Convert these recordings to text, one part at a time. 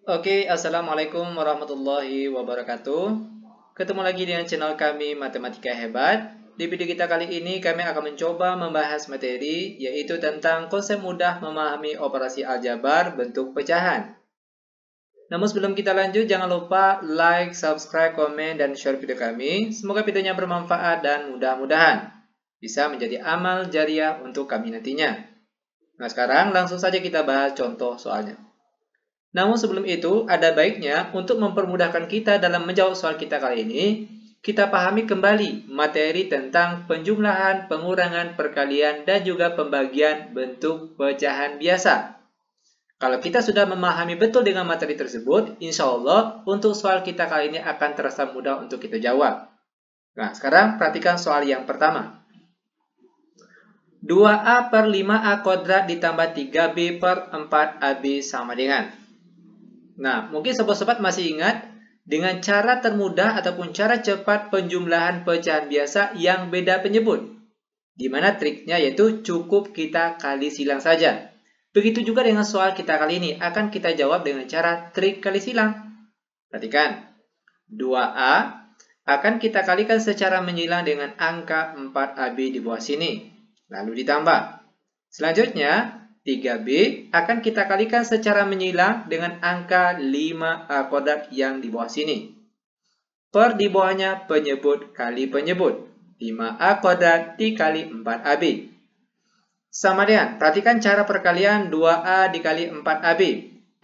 Oke, Assalamualaikum warahmatullahi wabarakatuh. Ketemu lagi dengan channel kami Matematika Hebat. Di video kita kali ini kami akan mencoba membahas materi yaitu tentang konsep mudah memahami operasi aljabar bentuk pecahan. Namun sebelum kita lanjut, jangan lupa like, subscribe, komen, dan share video kami. Semoga videonya bermanfaat dan mudah-mudahan bisa menjadi amal jariah untuk kami nantinya. Nah, sekarang langsung saja kita bahas contoh soalnya. Namun sebelum itu, ada baiknya untuk mempermudahkan kita dalam menjawab soal kita kali ini, kita pahami kembali materi tentang penjumlahan, pengurangan, perkalian, dan juga pembagian bentuk pecahan biasa. Kalau kita sudah memahami betul dengan materi tersebut, insya Allah untuk soal kita kali ini akan terasa mudah untuk kita jawab. Nah, sekarang perhatikan soal yang pertama. 2A per 5A kuadrat ditambah 3B per 4AB sama dengan. Nah, mungkin sobat-sobat masih ingat dengan cara termudah ataupun cara cepat penjumlahan pecahan biasa yang beda penyebut. Di mana triknya yaitu cukup kita kali silang saja. Begitu juga dengan soal kita kali ini, akan kita jawab dengan cara trik kali silang. Perhatikan, 2A akan kita kalikan secara menyilang dengan angka 4AB di bawah sini. Lalu ditambah. Selanjutnya, 3B akan kita kalikan secara menyilang dengan angka 5A kuadrat yang di bawah sini. Per di bawahnya penyebut kali penyebut. 5A kuadrat dikali 4AB. Sama dengan, perhatikan cara perkalian 2A dikali 4AB.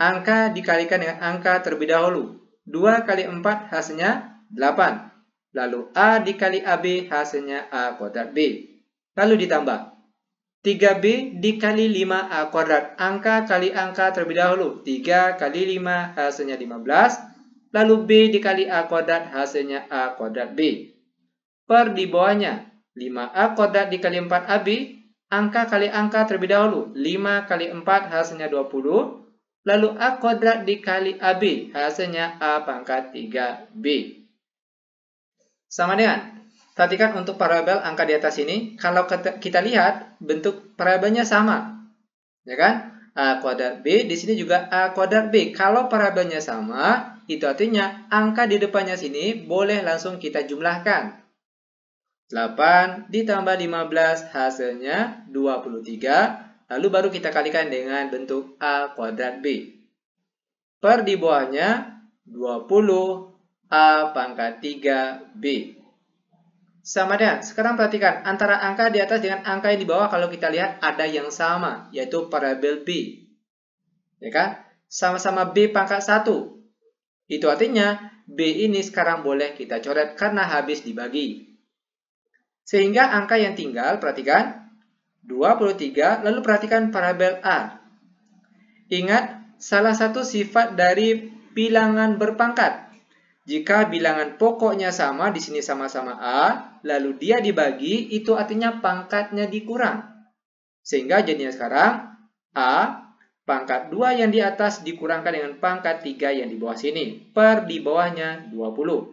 Angka dikalikan dengan angka terlebih dahulu. 2 kali 4 hasilnya 8. Lalu A dikali AB hasilnya A kuadrat B. Lalu ditambah. 3B dikali 5A kuadrat. Angka kali angka terlebih dahulu. 3 kali 5 hasilnya 15. Lalu B dikali A kuadrat hasilnya A kuadrat B. Per di bawahnya 5A kuadrat dikali 4AB. Angka kali angka terlebih dahulu. 5 kali 4 hasilnya 20. Lalu A kuadrat dikali AB hasilnya A pangkat 3B. Sama dengan. Perhatikan untuk parabel angka di atas ini, kalau kita lihat bentuk parabelnya sama, ya kan? A kuadrat B, di sini juga A kuadrat B. Kalau parabelnya sama, itu artinya angka di depannya sini boleh langsung kita jumlahkan. 8 ditambah 15 hasilnya 23, lalu baru kita kalikan dengan bentuk A kuadrat B. Per di bawahnya 20 A pangkat 3B. Sama dengan, sekarang perhatikan antara angka di atas dengan angka yang di bawah kalau kita lihat ada yang sama, yaitu parabel B. Ya kan? Sama-sama B pangkat 1. Itu artinya B ini sekarang boleh kita coret karena habis dibagi. Sehingga angka yang tinggal, perhatikan, 23, lalu perhatikan parabel A. Ingat, salah satu sifat dari bilangan berpangkat. Jika bilangan pokoknya sama, di sini sama-sama A, lalu dia dibagi, itu artinya pangkatnya dikurang. Sehingga jadinya sekarang A, pangkat 2 yang di atas dikurangkan dengan pangkat 3 yang di bawah sini. Per di bawahnya 20.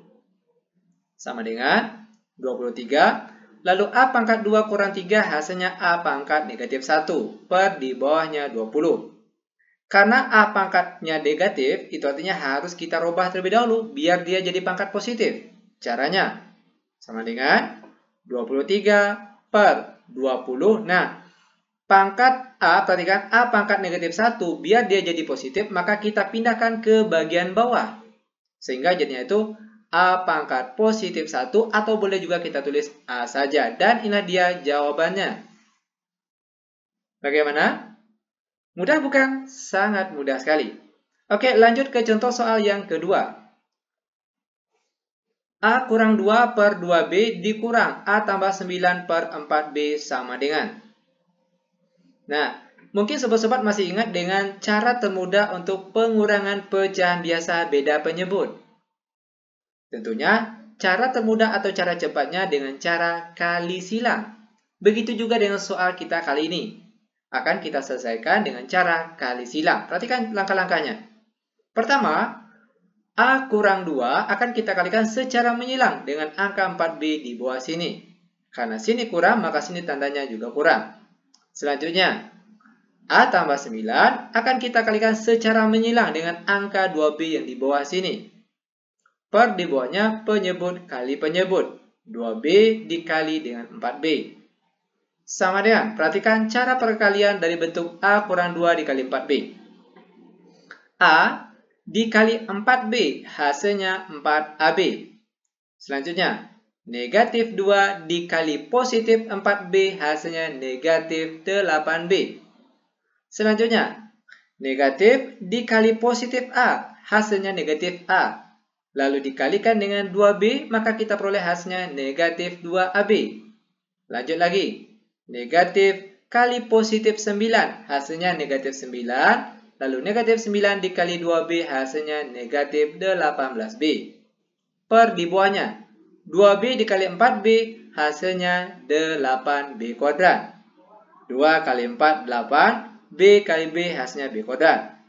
Sama dengan 23. Lalu A pangkat 2 kurang 3 hasilnya A pangkat negatif 1. Per di bawahnya 20. Karena A pangkatnya negatif, itu artinya harus kita rubah terlebih dahulu, biar dia jadi pangkat positif. Caranya, sama dengan 23 per 20. Nah, pangkat A, perhatikan A pangkat negatif 1, biar dia jadi positif, maka kita pindahkan ke bagian bawah. Sehingga jadinya itu A pangkat positif 1, atau boleh juga kita tulis A saja. Dan inilah dia jawabannya. Bagaimana? Mudah bukan? Sangat mudah sekali. Oke, lanjut ke contoh soal yang kedua. A kurang 2 per 2B dikurang A tambah 9 per 4B sama dengan. Nah, mungkin sobat-sobat masih ingat dengan cara termudah untuk pengurangan pecahan biasa beda penyebut. Tentunya, cara termudah atau cara cepatnya dengan cara kali silang. Begitu juga dengan soal kita kali ini. Akan kita selesaikan dengan cara kali silang. Perhatikan langkah-langkahnya. Pertama, A kurang 2 akan kita kalikan secara menyilang dengan angka 4B di bawah sini. Karena sini kurang, maka sini tandanya juga kurang. Selanjutnya, A tambah 9 akan kita kalikan secara menyilang dengan angka 2B yang di bawah sini. Per di bawahnya penyebut kali penyebut. 2B dikali dengan 4B. Sama dengan, perhatikan cara perkalian dari bentuk A kurang 2 dikali 4B. A dikali 4B hasilnya 4AB. Selanjutnya, negatif 2 dikali positif 4B hasilnya negatif 8B. Selanjutnya, negatif dikali positif A, hasilnya negatif A. Lalu dikalikan dengan 2B, maka kita peroleh hasilnya negatif 2AB. Lanjut lagi, negatif kali positif 9, hasilnya negatif 9. Lalu negatif 9 dikali 2B, hasilnya negatif 18B. Per di bawahnya, 2B dikali 4B, hasilnya 8B kuadrat. 2 kali 4, 8. B kali B hasilnya B kuadrat.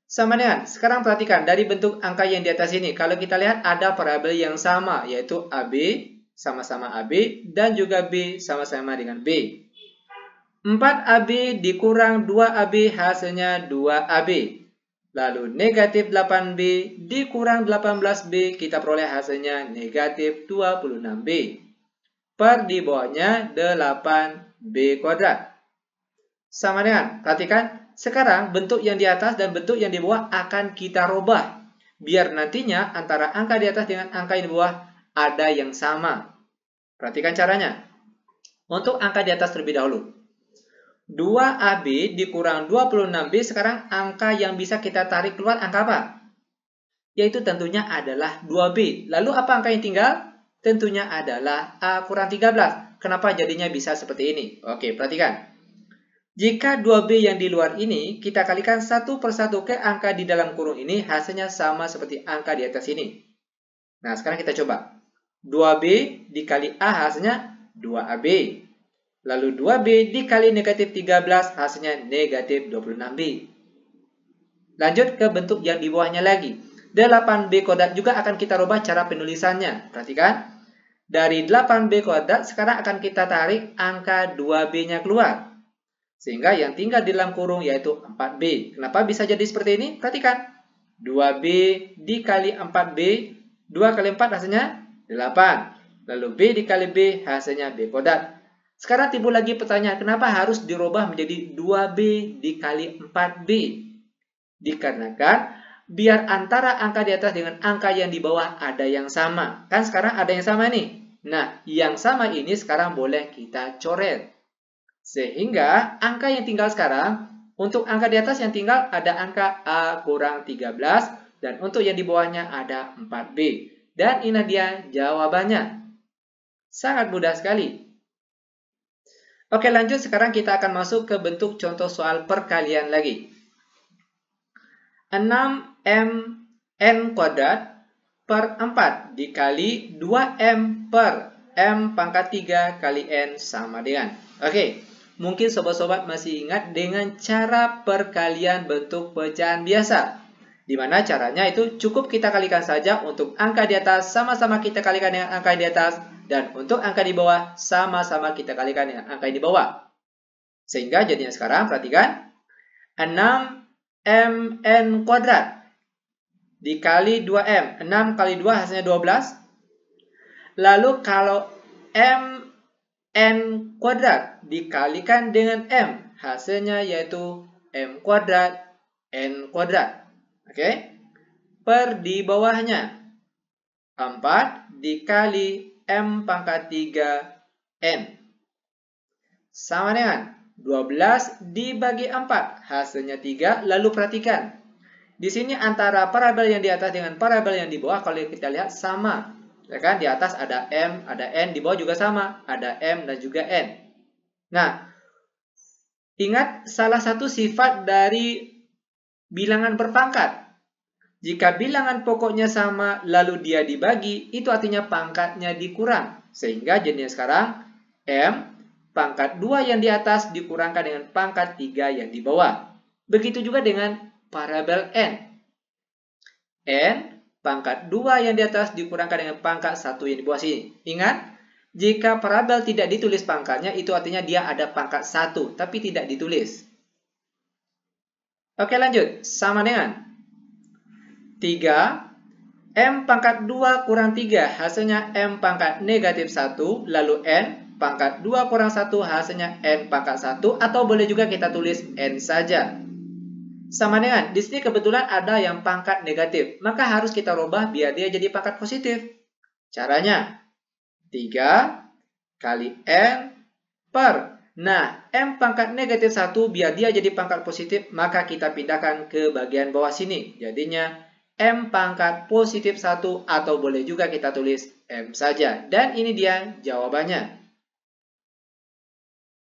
Sama dengan, sekarang perhatikan dari bentuk angka yang di atas ini. Kalau kita lihat ada variabel yang sama, yaitu AB sama-sama AB dan juga B sama-sama dengan B. 4AB dikurang 2AB hasilnya 2AB. Lalu negatif 8B dikurang 18B, kita peroleh hasilnya negatif 26B. Per di bawahnya 8B kuadrat. Sama dengan, perhatikan, sekarang bentuk yang di atas dan bentuk yang di bawah akan kita rubah. Biar nantinya antara angka di atas dengan angka yang di bawah ada yang sama. Perhatikan caranya. Untuk angka di atas terlebih dahulu. 2AB dikurang 26B, sekarang angka yang bisa kita tarik keluar angka apa? Yaitu tentunya adalah 2B. Lalu apa angka yang tinggal? Tentunya adalah A kurang 13. Kenapa jadinya bisa seperti ini? Oke, perhatikan. Jika 2B yang di luar ini, kita kalikan satu persatu ke angka di dalam kurung ini, hasilnya sama seperti angka di atas ini. Nah, sekarang kita coba. 2B dikali A hasilnya 2AB. Lalu 2B dikali negatif 13 hasilnya negatif 26B. Lanjut ke bentuk yang di bawahnya lagi. 8B kuadrat juga akan kita rubah cara penulisannya. Perhatikan. Dari 8B kuadrat sekarang akan kita tarik angka 2B-nya keluar. Sehingga yang tinggal di dalam kurung yaitu 4B. Kenapa bisa jadi seperti ini? Perhatikan. 2B dikali 4B. 2 kali 4 hasilnya 8. Lalu B dikali B hasilnya B kuadrat. Sekarang timbul lagi pertanyaan, kenapa harus dirubah menjadi 2B dikali 4B? Dikarenakan biar antara angka di atas dengan angka yang di bawah ada yang sama. Kan sekarang ada yang sama nih. Nah, yang sama ini sekarang boleh kita coret. Sehingga angka yang tinggal sekarang, untuk angka di atas yang tinggal ada angka A kurang 13. Dan untuk yang di bawahnya ada 4B. Dan ini dia jawabannya. Sangat mudah sekali. Oke, lanjut sekarang kita akan masuk ke bentuk contoh soal perkalian lagi. 6mn kuadrat per 4 dikali 2m per m pangkat 3 kali n sama dengan. Oke, mungkin sobat-sobat masih ingat dengan cara perkalian bentuk pecahan biasa. Dimana caranya itu cukup kita kalikan saja untuk angka di atas sama-sama kita kalikan dengan angka di atas. Dan untuk angka di bawah sama-sama kita kalikan dengan angka di bawah. Sehingga jadinya sekarang perhatikan. 6mn kuadrat dikali 2m. 6 kali 2 hasilnya 12. Lalu kalau mn kuadrat dikalikan dengan m, hasilnya yaitu m kuadrat n kuadrat. Oke. Per di bawahnya 4 dikali m pangkat 3 n. Sama dengan 12 dibagi 4, hasilnya 3. Lalu perhatikan. Di sini antara parabel yang di atas dengan parabel yang di bawah kalau kita lihat sama. Ya kan? Di atas ada m, ada n, di bawah juga sama, ada m dan juga n. Nah, ingat salah satu sifat dari bilangan berpangkat. Jika bilangan pokoknya sama lalu dia dibagi, itu artinya pangkatnya dikurang. Sehingga jadinya sekarang m pangkat 2 yang di atas dikurangkan dengan pangkat 3 yang di bawah. Begitu juga dengan parabel n. N pangkat 2 yang di atas dikurangkan dengan pangkat 1 yang di bawah sini. Ingat, jika parabel tidak ditulis pangkatnya, itu artinya dia ada pangkat 1, tapi tidak ditulis. Oke, lanjut. Sama dengan 3 M pangkat 2 kurang 3 hasilnya M pangkat negatif 1, lalu N pangkat 2 kurang 1 hasilnya N pangkat 1, atau boleh juga kita tulis N saja. Sama dengan, di sini kebetulan ada yang pangkat negatif, maka harus kita rubah biar dia jadi pangkat positif. Caranya, 3 kali N per. Nah, M pangkat negatif 1 biar dia jadi pangkat positif, maka kita pindahkan ke bagian bawah sini. Jadinya, M pangkat positif 1, atau boleh juga kita tulis M saja. Dan ini dia jawabannya.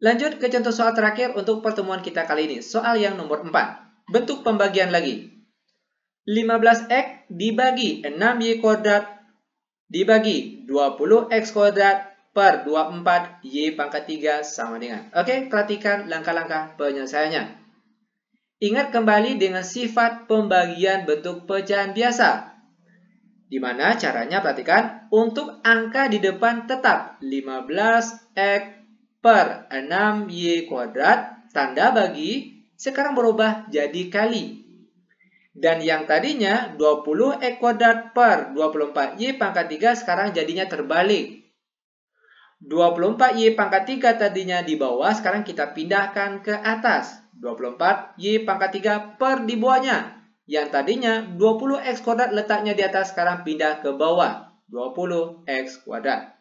Lanjut ke contoh soal terakhir untuk pertemuan kita kali ini. Soal yang nomor 4. Bentuk pembagian lagi. 15x dibagi 6y kuadrat dibagi 20x kuadrat per 24y pangkat 3 sama dengan. Oke, perhatikan langkah-langkah penyelesaiannya. Ingat kembali dengan sifat pembagian bentuk pecahan biasa. Di mana caranya, perhatikan, untuk angka di depan tetap 15x per 6y kuadrat, tanda bagi sekarang berubah jadi kali. Dan yang tadinya 20x kuadrat per 24y pangkat 3 sekarang jadinya terbalik. 24y pangkat 3 tadinya di bawah, sekarang kita pindahkan ke atas. 24y pangkat 3 per di bawahnya. Yang tadinya 20x kuadrat letaknya di atas, sekarang pindah ke bawah. 20x kuadrat.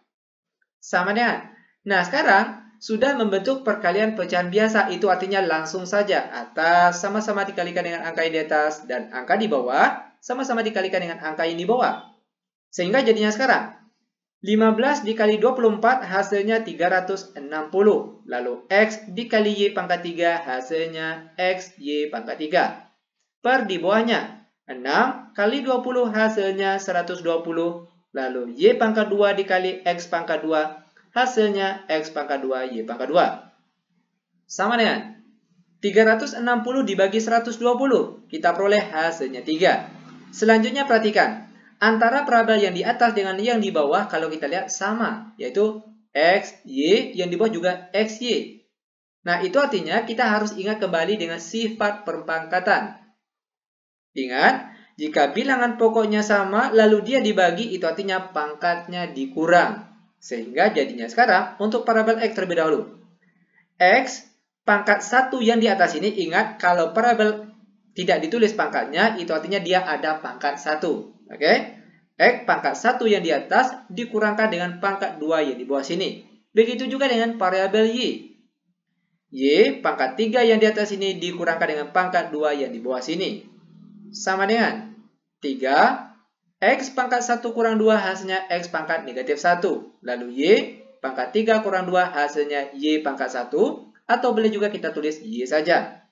Sama dengan. Nah, sekarang sudah membentuk perkalian pecahan biasa, itu artinya langsung saja atas sama-sama dikalikan dengan angka yang di atas dan angka di bawah sama-sama dikalikan dengan angka yang di bawah. Sehingga jadinya sekarang 15 dikali 24 hasilnya 360. Lalu X dikali Y pangkat 3 hasilnya XY pangkat 3. Per di bawahnya 6 kali 20 hasilnya 120. Lalu Y pangkat 2 dikali X pangkat 2 hasilnya X pangkat 2 Y pangkat 2. Sama dengan 360 dibagi 120. Kita peroleh hasilnya 3. Selanjutnya perhatikan. Antara parabel yang di atas dengan yang di bawah kalau kita lihat sama. Yaitu X, Y, yang di bawah juga XY. Nah, itu artinya kita harus ingat kembali dengan sifat perpangkatan. Ingat, jika bilangan pokoknya sama lalu dia dibagi, itu artinya pangkatnya dikurang. Sehingga jadinya sekarang untuk parabel X terlebih dahulu. X pangkat 1 yang di atas ini, ingat kalau parabel tidak ditulis pangkatnya, itu artinya dia ada pangkat 1. Oke? X pangkat 1 yang di atas dikurangkan dengan pangkat 2 yang di bawah sini. Begitu juga dengan parabel Y. Y pangkat 3 yang di atas ini dikurangkan dengan pangkat 2 yang di bawah sini. Sama dengan 3 X pangkat 1 kurang 2 hasilnya X pangkat negatif 1. Lalu Y pangkat 3 kurang 2 hasilnya Y pangkat 1. Atau boleh juga kita tulis Y saja.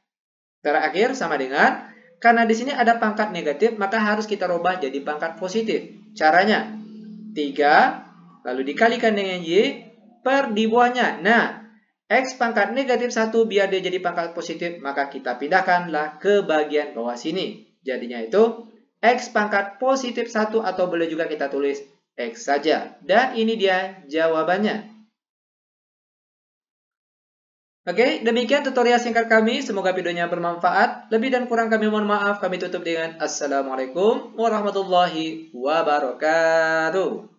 Terakhir sama dengan, karena di sini ada pangkat negatif, maka harus kita rubah jadi pangkat positif. Caranya 3 lalu dikalikan dengan Y per di bawahnya. Nah, X pangkat negatif 1 biar dia jadi pangkat positif, maka kita pindahkanlah ke bagian bawah sini. Jadinya itu X pangkat positif 1, atau boleh juga kita tulis X saja. Dan ini dia jawabannya. Oke, demikian tutorial singkat kami. Semoga videonya bermanfaat. Lebih dan kurang kami mohon maaf. Kami tutup dengan Assalamualaikum warahmatullahi wabarakatuh.